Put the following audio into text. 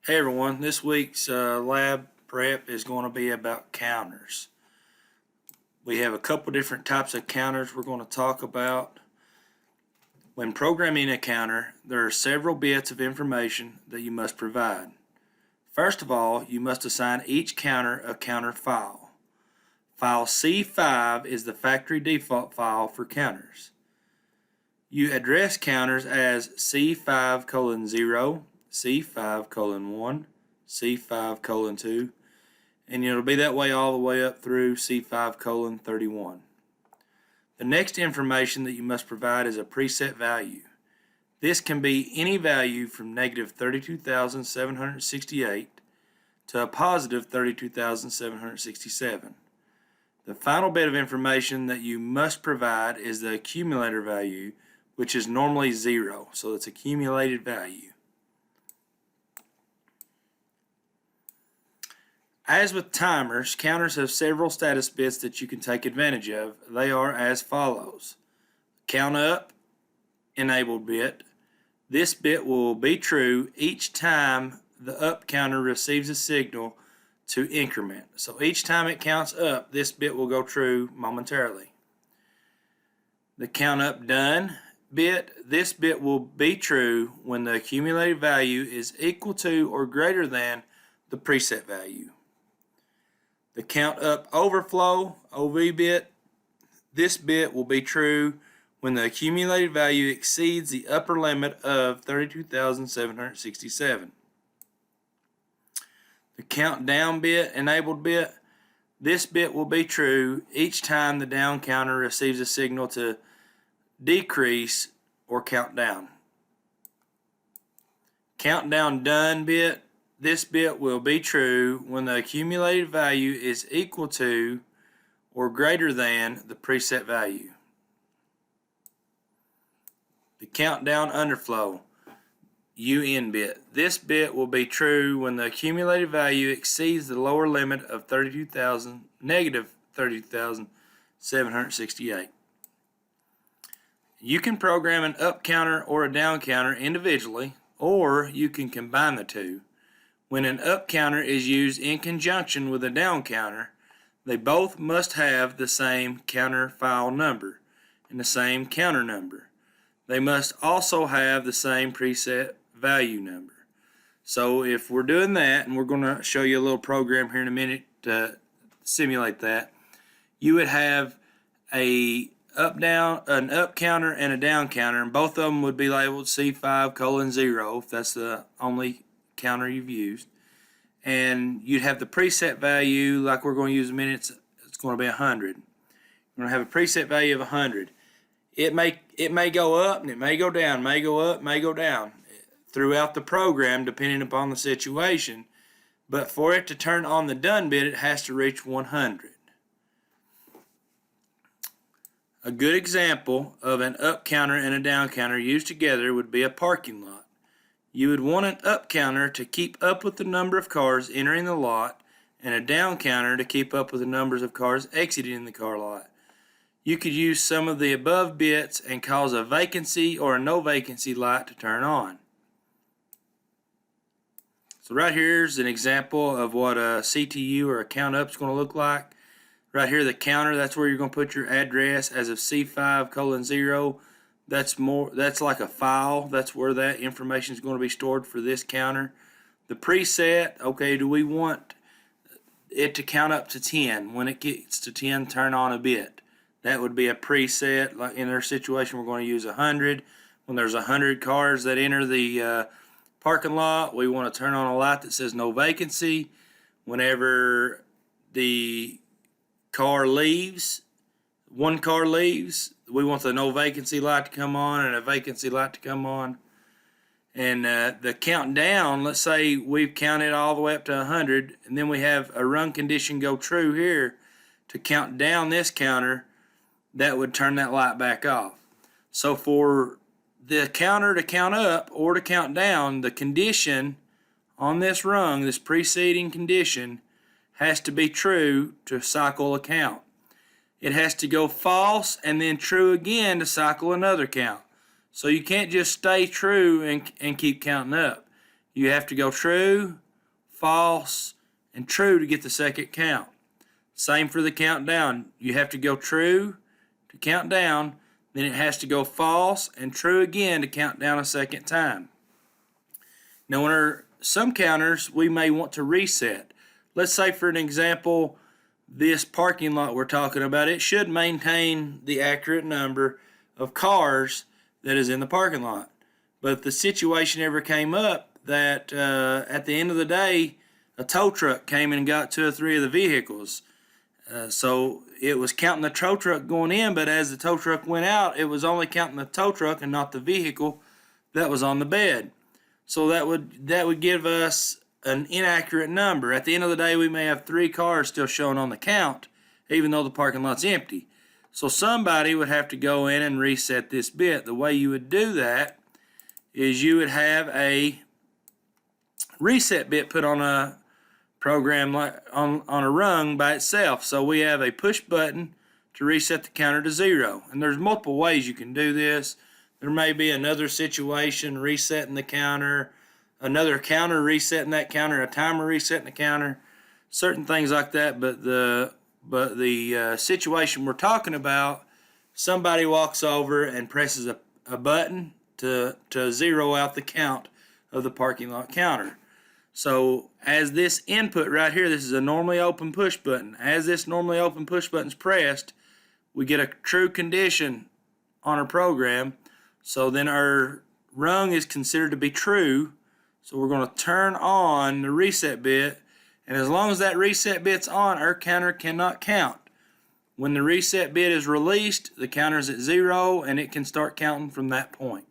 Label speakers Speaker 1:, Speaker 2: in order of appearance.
Speaker 1: Hey everyone, this week's lab prep is going to be about counters. We have a couple different types of counters we're going to talk about. When programming a counter, there are several bits of information that you must provide. First of all, you must assign each counter a counter file. File C5 is the factory default file for counters. You address counters as C5:0, C5:1, C5:2, and it'll be that way all the way up through C5:31. The next information that you must provide is a preset value. This can be any value from negative 32,768 to a positive 32,767. The final bit of information that you must provide is the accumulator value, which is normally 0, so it's accumulated value. As with timers, counters have several status bits that you can take advantage of. They are as follows. Count up enabled bit. This bit will be true each time the up counter receives a signal to increment. So each time it counts up, this bit will go true momentarily. The count up done bit, this bit will be true when the accumulated value is equal to or greater than the preset value. The count up overflow, OV bit, this bit will be true when the accumulated value exceeds the upper limit of 32,767. The count down bit, enabled bit, this bit will be true each time the down counter receives a signal to decrease or count down. Countdown done bit, this bit will be true when the accumulated value is equal to or greater than the preset value. The countdown underflow, UN bit, this bit will be true when the accumulated value exceeds the lower limit of negative 32,768. You can program an up counter or a down counter individually, or you can combine the two. When an up counter is used in conjunction with a down counter, they both must have the same counter file number and the same counter number. They must also have the same preset value number. So if we're doing that, and we're going to show you a little program here in a minute to simulate that, you would have an up counter and a down counter, and both of them would be labeled C5:0 if that's the only counter you've used, and you'd have the preset value like we're going to use in a minute. It's going to be 100. You're going to have a preset value of 100. It may go up and it may go down, may go up, may go down throughout the program depending upon the situation, but for it to turn on the done bit, it has to reach 100. A good example of an up counter and a down counter used together would be a parking lot. You would want an up counter to keep up with the number of cars entering the lot and a down counter to keep up with the numbers of cars exiting the car lot. You could use some of the above bits and cause a vacancy or a no vacancy light to turn on. So right here is an example of what a CTU or a count up is going to look like. Right here, the counter, that's where you're going to put your address as of C5:0. That's like a file. That's where that information is going to be stored for this counter. The preset, okay, do we want it to count up to 10? When it gets to 10, turn on a bit. That would be a preset. Like in our situation, we're going to use 100. When there's 100 cars that enter the parking lot, we want to turn on a light that says no vacancy. Whenever the car leaves, one car leaves, we want the no vacancy light to come on and a vacancy light to come on. And the countdown, let's say we've counted all the way up to 100, and then we have a run condition go true here to count down this counter, that would turn that light back off. So for the counter to count up or to count down, the condition on this rung, this preceding condition, has to be true to cycle a count. It has to go false and then true again to cycle another count. So you can't just stay true and keep counting up. you have to go true, false, and true to get the second count. Same for the countdown. You have to go true to count down, then it has to go false and true again to count down a second time. Now, when some counters, we may want to reset. Let's say, for an example, this parking lot we're talking about, it should maintain the accurate number of cars that is in the parking lot. But if the situation ever came up that at the end of the day, a tow truck came and got 2 or 3 of the vehicles, so it was counting the tow truck going in, but as the tow truck went out, it was only counting the tow truck and not the vehicle that was on the bed. So that would give us an inaccurate number. At the end of the day, we may have 3 cars still showing on the count, even though the parking lot's empty. So somebody would have to go in and reset this bit. The way you would do that is you would have a reset bit put on a program like on a rung by itself. So we have a push button to reset the counter to 0. And there's multiple ways you can do this. There may be another situation resetting the counter, another counter resetting that counter, a timer resetting the counter, certain things like that. But the situation we're talking about, somebody walks over and presses a button to 0 out the count of the parking lot counter. So as this input right here, this is a normally open push button. As this normally open push button is pressed, we get a true condition on our program. So then our rung is considered to be true. So we're going to turn on the reset bit. And as long as that reset bit's on, our counter cannot count. When the reset bit is released, the counter is at 0 and it can start counting from that point.